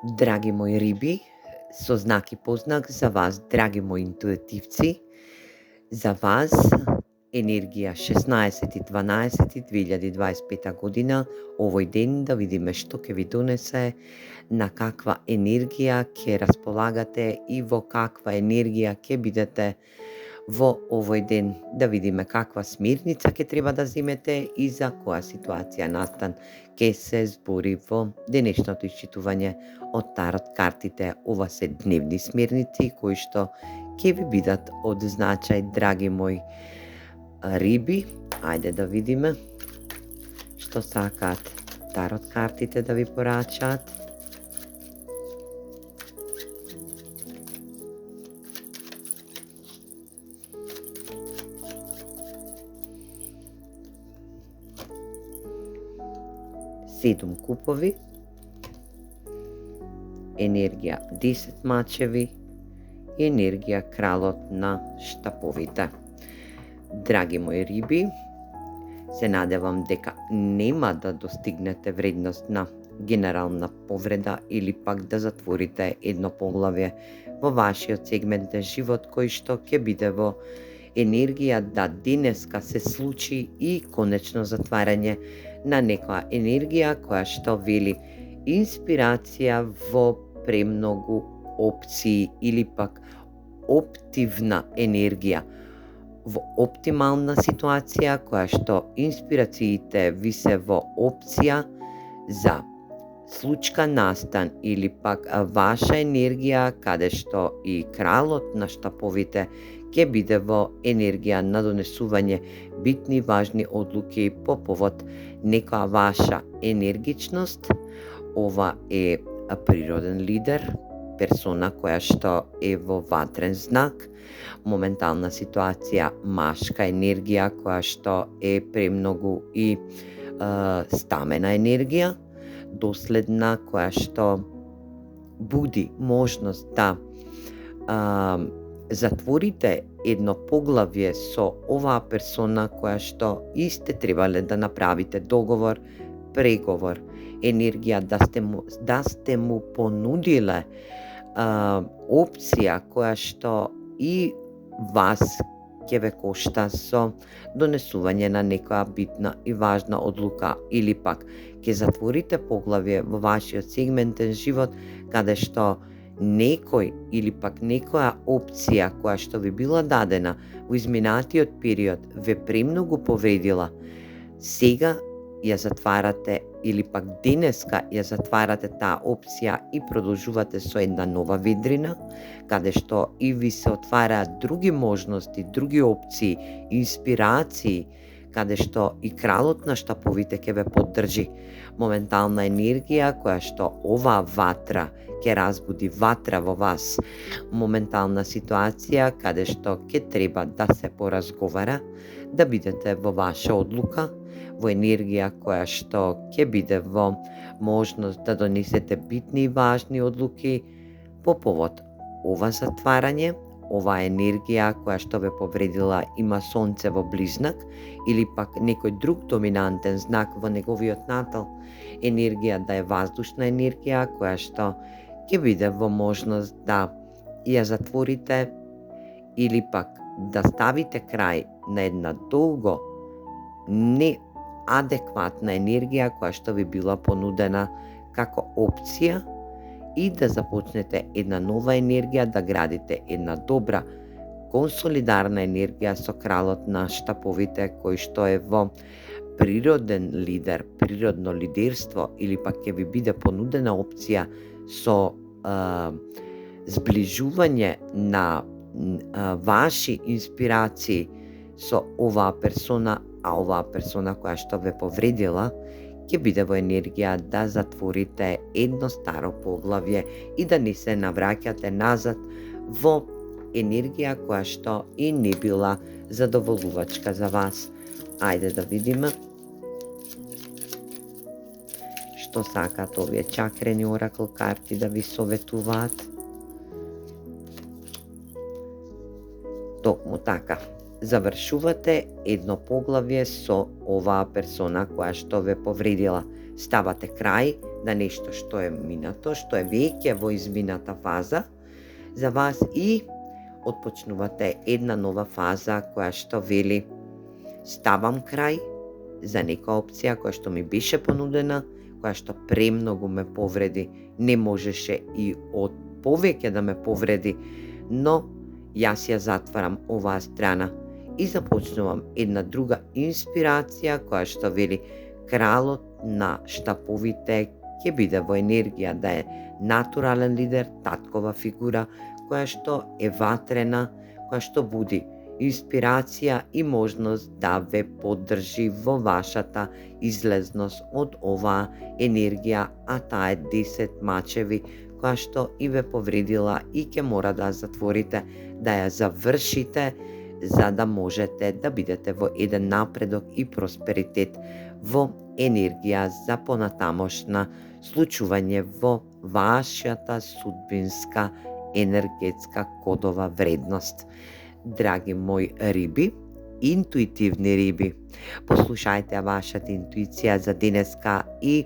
Драги мои риби, со знак и познак за вас, драги мои интуитивци, за вас енергија 16.12.2025 година, овој ден да видиме што ќе ви донесе, на каква енергија ќе располагате и во каква енергија ќе бидете во овој ден, да видиме каква смирница ќе треба да земете и за која ситуација настан ќе се збори во денешното исчитување од тарот картите. Ова се дневни смирници кои што ќе ви бидат од значај, драги мои риби. Ајде да видиме што сакаат тарот картите да ви порачаат. Седум купови, енергија 10 мачеви и енергија кралот на штаповите. Драги мои риби, се надевам дека нема да достигнете вредност на генерална повреда или пак да затворите едно поглавје во вашиот сегмент живот кој што ќе биде во енергија да денеска се случи и конечно затварање на некоја енергија која што вели инспирација во премногу опции или пак оптивна енергија во оптимална ситуација која што инспирациите ви се во опција за случка настан или пак ваша енергија каде што и кралот на штаповите ќе биде во енергија на донесување битни важни одлуки по повод некоја ваша енергичност. Ова е природен лидер, персона која што е во ватрен знак, моментална ситуација машка енергија која што е премногу и стамена енергија, доследна која што буди можност да затворите едно поглавје со оваа персона која што исте требале да направите договор, преговор, енергија да сте му понудиле опција која што и вас ќе ве кошта со донесување на некоја битна и важна одлука или пак ќе затворите поглавје во вашиот сегментен живот каде што некој или пак некоја опција која што ви била дадена во изминатиот период ве премногу повредила, сега ја затварате или пак денеска ја затварате таа опција и продолжувате со една нова ведрина, каде што и ви се отвараат други можности, други опции, инспирации, каде што и кралот на штаповите ќе ве поддржи. Моментална енергија која што оваа ватра ќе разбуди ватра во вас. Моментална ситуација каде што ќе треба да се поразговара, да бидете во ваша одлука, во енергија која што ќе биде во можност да донесете битни и важни одлуки по повод ова затварање, ова енергија која што ве повредила има сонце во близнак или пак некој друг доминантен знак во неговиот натал, енергија да е воздушна енергија која што ќе биде во можност да ја затворите или пак да ставите крај на една долго неадекватна енергија која што ви била понудена како опција и да започнете една нова енергија, да градите една добра консолидарна енергија со кралот на штаповите кој што е во природен лидер, природно лидерство или пак ќе ви биде понудена опција со зближување на ваши инспирации со оваа персона, а оваа персона која што ве повредила ќе биде во енергија да затворите едно старо поглавје и да не се навраќате назад во енергија која што и не била задоволувачка за вас. Ајде да видиме што сакаат овие чакрени оракл карти да ви советуваат. Токму така. Завршувате едно поглавје со оваа персона која што ве повредила. Ставате крај на нешто што е минато, што е веќе во измината фаза за вас и отпочнувате една нова фаза која што вели ставам крај за нека опција која што ми беше понудена, која што премногу ме повреди, не можеше и од повеќе да ме повреди, но јас ја затварам оваа страна и започнувам една друга инспирација која што вели кралот на штаповите ќе биде во енергија да е натурален лидер, таткова фигура која што е ватрена, која што буди инспирација и можност да ве поддржи во вашата излезност од оваа енергија, а таа е 10 мачеви која што и ве повредила и ќе мора да затворите, да ја завршите за да можете да бидете во еден напредок и просперитет во енергија за понатамошна случување во вашата судбинска енергетска кодова вредност. Драги мои риби, интуитивни риби, послушајте вашата интуиција за денеска и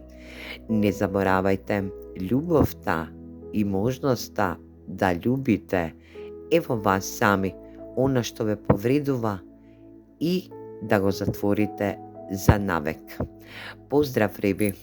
не заборавајте, љубовта и можноста да љубите е во вас сами, она што ве повредува и да го затворите за навек. Поздрав, риби!